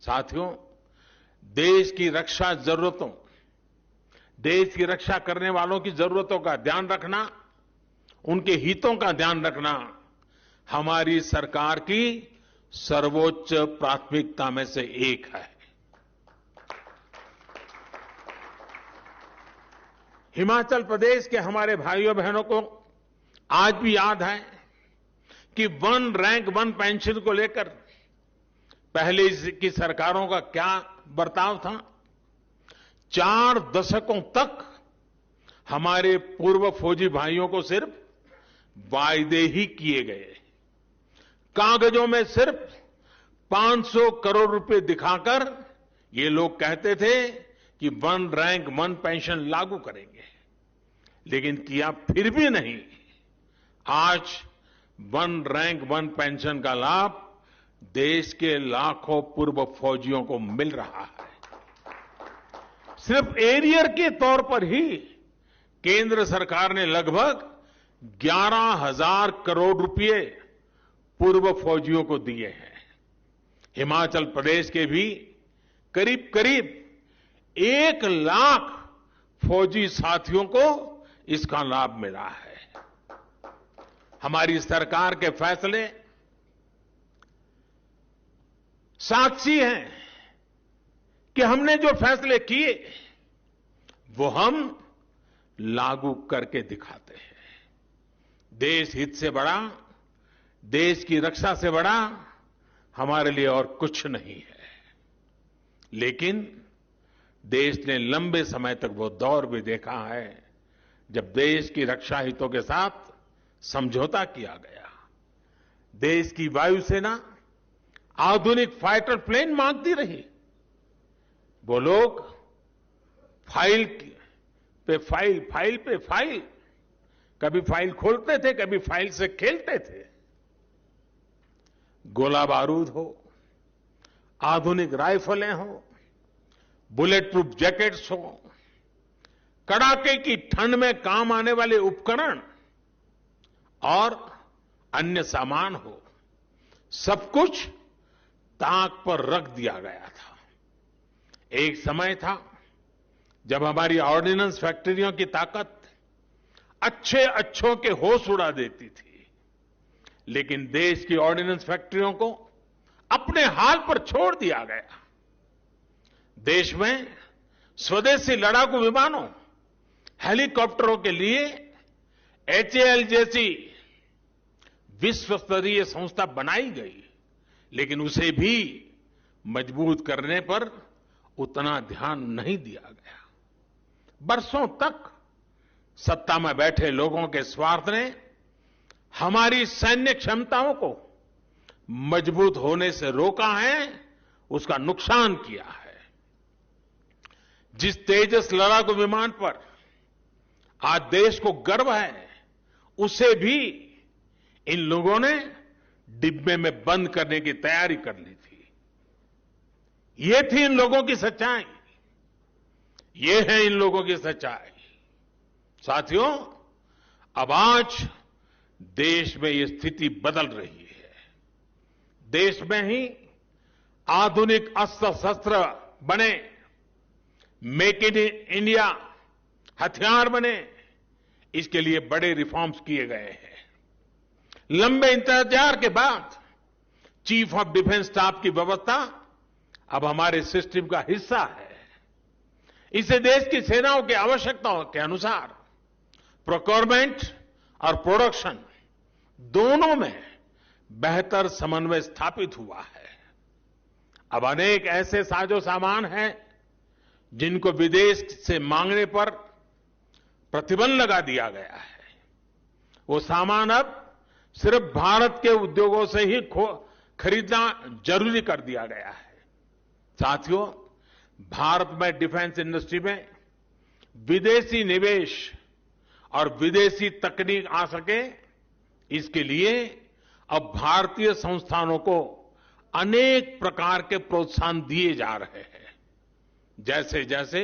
साथियों, देश की रक्षा जरूरतों, देश की रक्षा करने वालों की जरूरतों का ध्यान रखना, उनके हितों का ध्यान रखना हमारी सरकार की सर्वोच्च प्राथमिकता में से एक है। हिमाचल प्रदेश के हमारे भाइयों बहनों को आज भी याद है कि वन रैंक वन पेंशन को लेकर पहले की सरकारों का क्या बर्ताव था। 4 दशकों तक हमारे पूर्व फौजी भाइयों को सिर्फ वायदे ही किए गए, कागजों में सिर्फ 500 करोड़ रुपए दिखाकर ये लोग कहते थे कि वन रैंक वन पेंशन लागू करेंगे, लेकिन किया फिर भी नहीं। आज वन रैंक वन पेंशन का लाभ देश के लाखों पूर्व फौजियों को मिल रहा है। सिर्फ एरियर के तौर पर ही केंद्र सरकार ने लगभग 11,000 करोड़ रुपए पूर्व फौजियों को दिए हैं। हिमाचल प्रदेश के भी करीब करीब 1 लाख फौजी साथियों को इसका लाभ मिला है। हमारी सरकार के फैसले साक्षी हैं कि हमने जो फैसले किए वो हम लागू करके दिखाते हैं। देश हित से बड़ा, देश की रक्षा से बड़ा हमारे लिए और कुछ नहीं है। लेकिन देश ने लंबे समय तक वो दौर भी देखा है जब देश की रक्षा हितों के साथ समझौता किया गया। देश की वायुसेना आधुनिक फाइटर प्लेन मांगती रही। वो लोग फाइल पे फाइल, फाइल पे फाइल, कभी फाइल खोलते थे, कभी फाइल से खेलते थे। गोला बारूद हो, आधुनिक राइफलें हो, बुलेट प्रूफ जैकेट्स हो, कड़ाके की ठंड में काम आने वाले उपकरण और अन्य सामान हो, सब कुछ ताक पर रख दिया गया था। एक समय था जब हमारी ऑर्डिनेंस फैक्ट्रियों की ताकत अच्छों के होश उड़ा देती थी, लेकिन देश की ऑर्डिनेंस फैक्ट्रियों को अपने हाल पर छोड़ दिया गया। देश में स्वदेशी लड़ाकू विमानों, हेलीकॉप्टरों के लिए HAL जैसी विश्व स्तरीय संस्था बनाई गई, लेकिन उसे भी मजबूत करने पर उतना ध्यान नहीं दिया गया। बरसों तक सत्ता में बैठे लोगों के स्वार्थ ने हमारी सैन्य क्षमताओं को मजबूत होने से रोका है, उसका नुकसान किया है। जिस तेजस लड़ाकू विमान पर आज देश को गर्व है, उसे भी इन लोगों ने डिब्बे में बंद करने की तैयारी कर ली थी। ये थी इन लोगों की सच्चाई, ये है इन लोगों की सच्चाई। साथियों, अब आज देश में ये स्थिति बदल रही है। देश में ही आधुनिक अस्त्र शस्त्र बने, मेक इन इंडिया हथियार बने, इसके लिए बड़े रिफॉर्म्स किए गए हैं। लंबे इंतजार के बाद चीफ ऑफ डिफेंस स्टाफ की व्यवस्था अब हमारे सिस्टम का हिस्सा है। इसे देश की सेनाओं की आवश्यकताओं के अनुसार प्रोक्योरमेंट और प्रोडक्शन दोनों में बेहतर समन्वय स्थापित हुआ है। अब अनेक ऐसे साजो सामान हैं जिनको विदेश से मांगने पर प्रतिबंध लगा दिया गया है। वो सामान अब सिर्फ भारत के उद्योगों से ही खरीदना जरूरी कर दिया गया है। साथियों, भारत में डिफेंस इंडस्ट्री में विदेशी निवेश और विदेशी तकनीक आ सके, इसके लिए अब भारतीय संस्थानों को अनेक प्रकार के प्रोत्साहन दिए जा रहे हैं। जैसे जैसे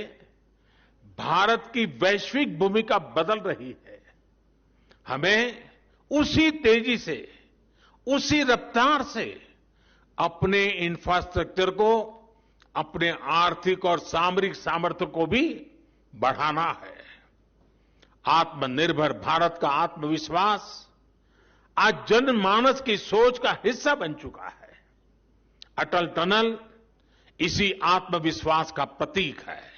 भारत की वैश्विक भूमिका बदल रही है, हमें उसी तेजी से, उसी रफ्तार से अपने इंफ्रास्ट्रक्चर को अपने आर्थिक और सामरिक सामर्थ्य को भी बढ़ाना है। आत्मनिर्भर भारत का आत्मविश्वास आज जनमानस की सोच का हिस्सा बन चुका है। अटल टनल इसी आत्मविश्वास का प्रतीक है।